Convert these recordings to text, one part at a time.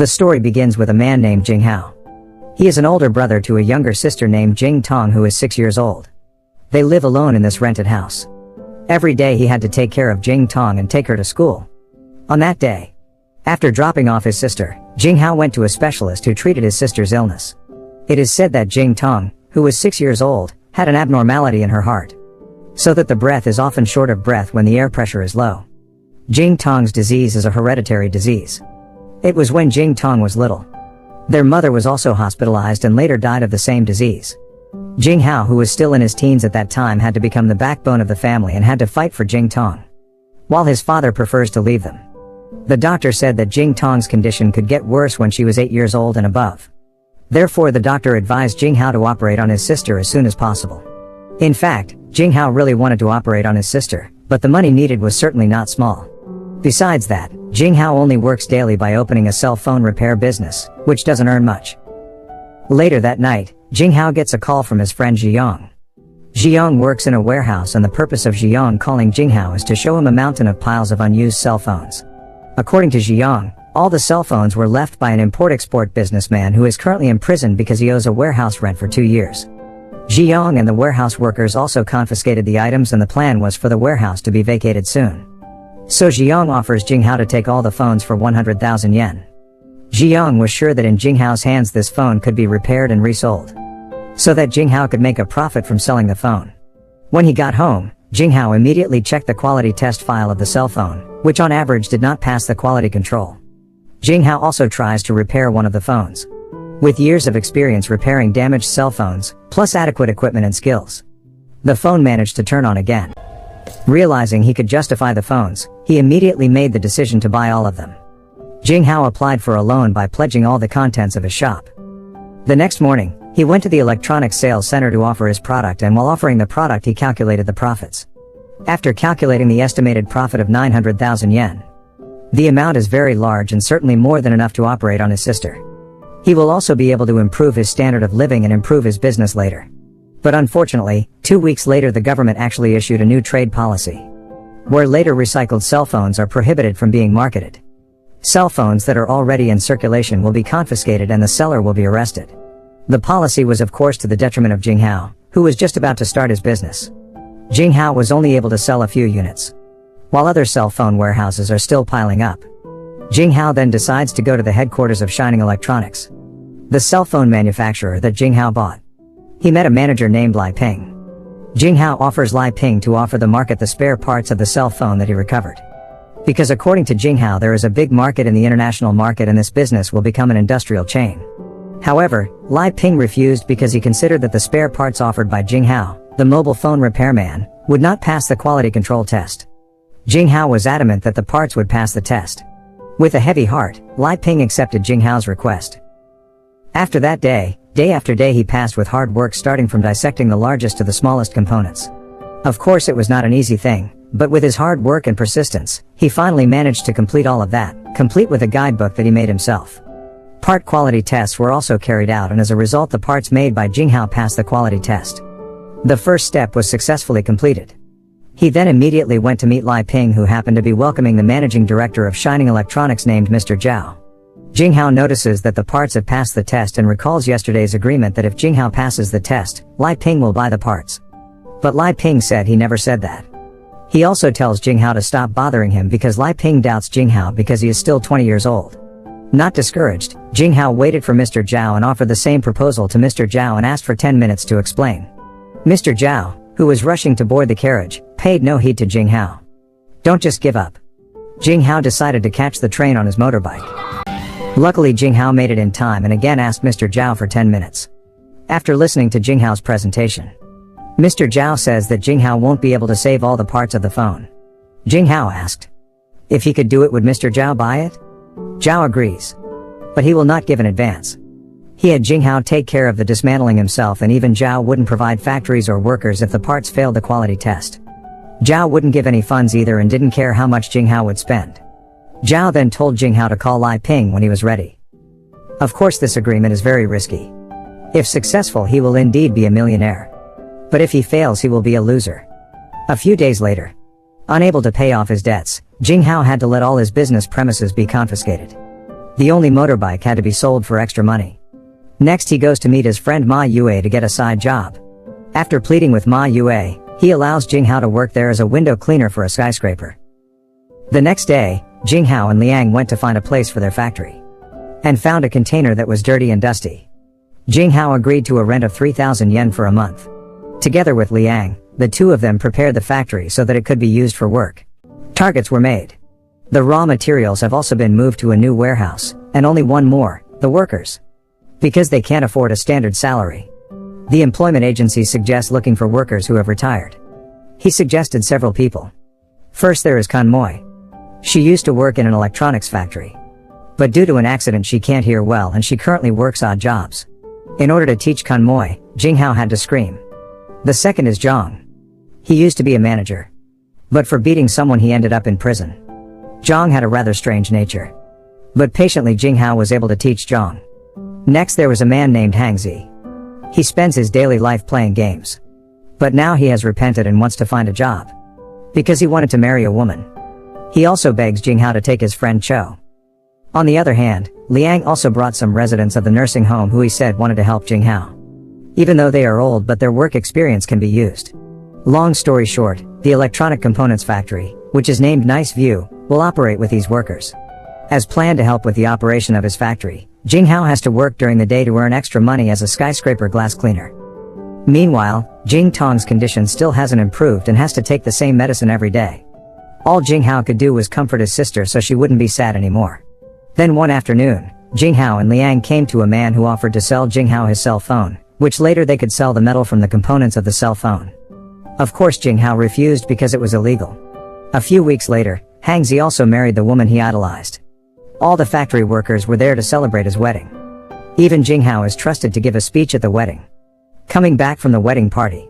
The story begins with a man named Jing Hao. He is an older brother to a younger sister named Jing Tong, who is 6 years old. They live alone in this rented house. Every day he had to take care of Jing Tong and take her to school. On that day, after dropping off his sister, Jing Hao went to a specialist who treated his sister's illness. It is said that Jing Tong, who was 6 years old, had an abnormality in her heart, so that the breath is often short of breath when the air pressure is low. Jing Tong's disease is a hereditary disease. It was when Jing Tong was little. Their mother was also hospitalized and later died of the same disease. Jing Hao, who was still in his teens at that time, had to become the backbone of the family and had to fight for Jing Tong, while his father prefers to leave them. The doctor said that Jing Tong's condition could get worse when she was 8 years old and above. Therefore, the doctor advised Jing Hao to operate on his sister as soon as possible. In fact, Jing Hao really wanted to operate on his sister, but the money needed was certainly not small. Besides that, Jing Hao only works daily by opening a cell phone repair business, which doesn't earn much. Later that night, Jing Hao gets a call from his friend Ziyong. Ziyong works in a warehouse, and the purpose of Ziyong calling Jing Hao is to show him a mountain of piles of unused cell phones. According to Ziyong, all the cell phones were left by an import-export businessman who is currently in prison because he owes a warehouse rent for 2 years. Ziyong and the warehouse workers also confiscated the items, and the plan was for the warehouse to be vacated soon. So Ziyong offers Jing Hao to take all the phones for 100,000 yen. Ziyong was sure that in Jing Hao's hands this phone could be repaired and resold, so that Jing Hao could make a profit from selling the phone. When he got home, Jing Hao immediately checked the quality test file of the cell phone, which on average did not pass the quality control. Jing Hao also tries to repair one of the phones. With years of experience repairing damaged cell phones, plus adequate equipment and skills, the phone managed to turn on again. Realizing he could justify the phones, he immediately made the decision to buy all of them. Jing Hao applied for a loan by pledging all the contents of his shop. The next morning, he went to the electronics sales center to offer his product, and while offering the product he calculated the profits. After calculating the estimated profit of 900,000 yen, the amount is very large and certainly more than enough to operate on his sister. He will also be able to improve his standard of living and improve his business later. But unfortunately, 2 weeks later the government actually issued a new trade policy, where later recycled cell phones are prohibited from being marketed. Cell phones that are already in circulation will be confiscated and the seller will be arrested. The policy was of course to the detriment of Jing Hao, who was just about to start his business. Jing Hao was only able to sell a few units, while other cell phone warehouses are still piling up. Jing Hao then decides to go to the headquarters of Shining Electronics, the cell phone manufacturer that Jing Hao bought. He met a manager named Lai Ping. Jing Hao offers Lai Ping to offer the market the spare parts of the cell phone that he recovered, because according to Jing Hao there is a big market in the international market and this business will become an industrial chain. However, Lai Ping refused because he considered that the spare parts offered by Jing Hao, the mobile phone repairman, would not pass the quality control test. Jing Hao was adamant that the parts would pass the test. With a heavy heart, Lai Ping accepted Jing Hao's request. After that day after day he passed with hard work, starting from dissecting the largest to the smallest components. Of course it was not an easy thing, but with his hard work and persistence, he finally managed to complete all of that, complete with a guidebook that he made himself. Part quality tests were also carried out, and as a result the parts made by Jing Hao passed the quality test. The first step was successfully completed. He then immediately went to meet Lai Ping, who happened to be welcoming the managing director of Shining Electronics named Mr. Zhao. Jing Hao notices that the parts have passed the test and recalls yesterday's agreement that if Jing Hao passes the test, Lai Ping will buy the parts. But Lai Ping said he never said that. He also tells Jing Hao to stop bothering him because Lai Ping doubts Jing Hao because he is still 20 years old. Not discouraged, Jing Hao waited for Mr. Zhao and offered the same proposal to Mr. Zhao and asked for 10 minutes to explain. Mr. Zhao, who was rushing to board the carriage, paid no heed to Jing Hao. Don't just give up. Jing Hao decided to catch the train on his motorbike. Luckily Jing Hao made it in time and again asked Mr. Zhao for 10 minutes. After listening to Jing Hao's presentation, Mr. Zhao says that Jing Hao won't be able to save all the parts of the phone. Jing Hao asked if he could do it, would Mr. Zhao buy it? Zhao agrees, but he will not give an advance. He had Jing Hao take care of the dismantling himself, and even Zhao wouldn't provide factories or workers if the parts failed the quality test. Zhao wouldn't give any funds either and didn't care how much Jing Hao would spend. Zhao then told Jing Hao to call Lai Ping when he was ready. Of course this agreement is very risky. If successful he will indeed be a millionaire, but if he fails he will be a loser. A few days later, unable to pay off his debts, Jing Hao had to let all his business premises be confiscated. The only motorbike had to be sold for extra money. Next he goes to meet his friend Ma Yue to get a side job. After pleading with Ma Yue, he allows Jing Hao to work there as a window cleaner for a skyscraper. The next day, Jing Hao and Liang went to find a place for their factory. And found a container that was dirty and dusty. Jing Hao agreed to a rent of 3,000 yen for a month. Together with Liang, the two of them prepared the factory so that it could be used for work. Targets were made. The raw materials have also been moved to a new warehouse, and only one more, the workers. Because they can't afford a standard salary. The employment agency suggests looking for workers who have retired. He suggested several people. First there is Kanmoy. She used to work in an electronics factory. But due to an accident she can't hear well and she currently works odd jobs. In order to teach Kanmoy, Jing Hao had to scream. The second is Zhang. He used to be a manager. But for beating someone he ended up in prison. Zhang had a rather strange nature. But patiently Jing Hao was able to teach Zhang. Next there was a man named Hang Zi. He spends his daily life playing games. But now he has repented and wants to find a job. Because he wanted to marry a woman. He also begs Jing Hao to take his friend Cho. On the other hand, Liang also brought some residents of the nursing home who he said wanted to help Jing Hao. Even though they are old but their work experience can be used. Long story short, the electronic components factory, which is named Nice View, will operate with these workers. As planned to help with the operation of his factory, Jing Hao has to work during the day to earn extra money as a skyscraper glass cleaner. Meanwhile, Jing Tong's condition still hasn't improved and has to take the same medicine every day. All Jing Hao could do was comfort his sister so she wouldn't be sad anymore. Then one afternoon, Jing Hao and Liang came to a man who offered to sell Jing Hao his cell phone, which later they could sell the metal from the components of the cell phone. Of course Jing Hao refused because it was illegal. A few weeks later, Hang Zi also married the woman he idolized. All the factory workers were there to celebrate his wedding. Even Jing Hao is trusted to give a speech at the wedding. Coming back from the wedding party,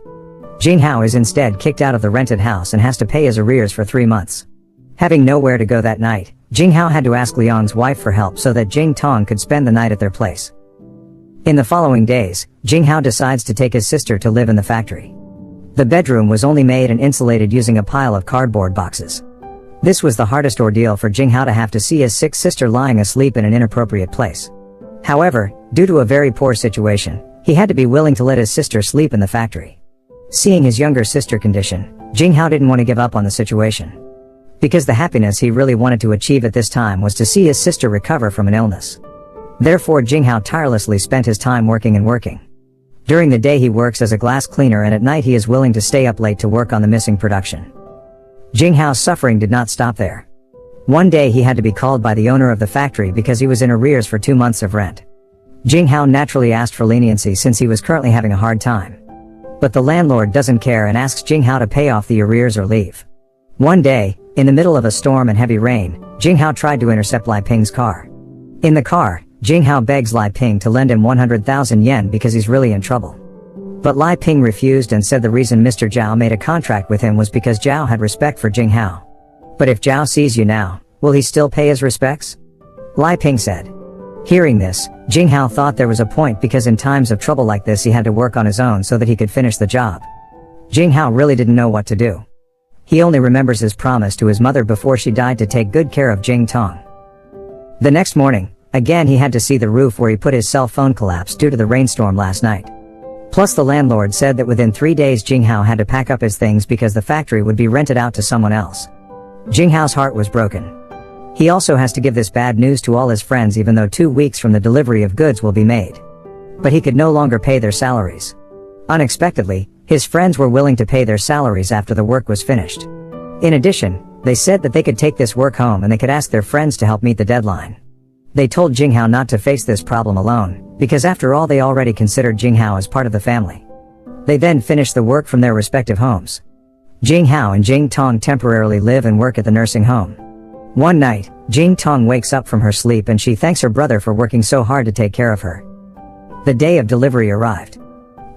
Jing Hao is instead kicked out of the rented house and has to pay his arrears for 3 months. Having nowhere to go that night, Jing Hao had to ask Liang's wife for help so that Jing Tong could spend the night at their place. In the following days, Jing Hao decides to take his sister to live in the factory. The bedroom was only made and insulated using a pile of cardboard boxes. This was the hardest ordeal for Jing Hao to have to see his sick sister lying asleep in an inappropriate place. However, due to a very poor situation, he had to be willing to let his sister sleep in the factory. Seeing his younger sister condition, Jing Hao didn't want to give up on the situation. Because the happiness he really wanted to achieve at this time was to see his sister recover from an illness. Therefore Jing Hao tirelessly spent his time working and working. During the day he works as a glass cleaner and at night he is willing to stay up late to work on the missing production. Jing Hao's suffering did not stop there. One day he had to be called by the owner of the factory because he was in arrears for 2 months of rent. Jing Hao naturally asked for leniency since he was currently having a hard time. But the landlord doesn't care and asks Jing Hao to pay off the arrears or leave. One day, in the middle of a storm and heavy rain, Jing Hao tried to intercept Lai Ping's car. In the car, Jing Hao begs Lai Ping to lend him 100,000 yen because he's really in trouble. But Lai Ping refused and said the reason Mr. Zhao made a contract with him was because Zhao had respect for Jing Hao. But if Zhao sees you now, will he still pay his respects? Lai Ping said. Hearing this, Jing Hao thought there was a point because in times of trouble like this he had to work on his own so that he could finish the job. Jing Hao really didn't know what to do. He only remembers his promise to his mother before she died to take good care of Jing Tong. The next morning, again he had to see the roof where he put his cell phone collapsed due to the rainstorm last night. Plus the landlord said that within 3 days Jing Hao had to pack up his things because the factory would be rented out to someone else. Jing Hao's heart was broken. He also has to give this bad news to all his friends even though 2 weeks from the delivery of goods will be made. But he could no longer pay their salaries. Unexpectedly, his friends were willing to pay their salaries after the work was finished. In addition, they said that they could take this work home and they could ask their friends to help meet the deadline. They told Jing Hao not to face this problem alone, because after all they already considered Jing Hao as part of the family. They then finished the work from their respective homes. Jing Hao and Jing Tong temporarily live and work at the nursing home. One night, Jing Tong wakes up from her sleep and she thanks her brother for working so hard to take care of her. The day of delivery arrived.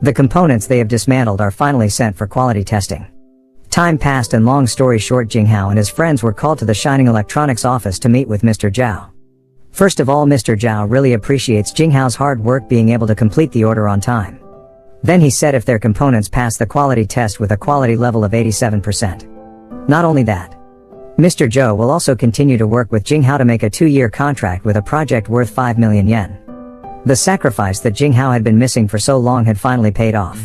The components they have dismantled are finally sent for quality testing. Time passed and long story short Jing Hao and his friends were called to the Shining Electronics office to meet with Mr. Zhao. First of all Mr. Zhao really appreciates Jing Hao's hard work being able to complete the order on time. Then he said if their components pass the quality test with a quality level of 87%. Not only that, Mr. Zhou will also continue to work with Jing Hao to make a 2-year contract with a project worth 5 million yen. The sacrifice that Jing Hao had been missing for so long had finally paid off.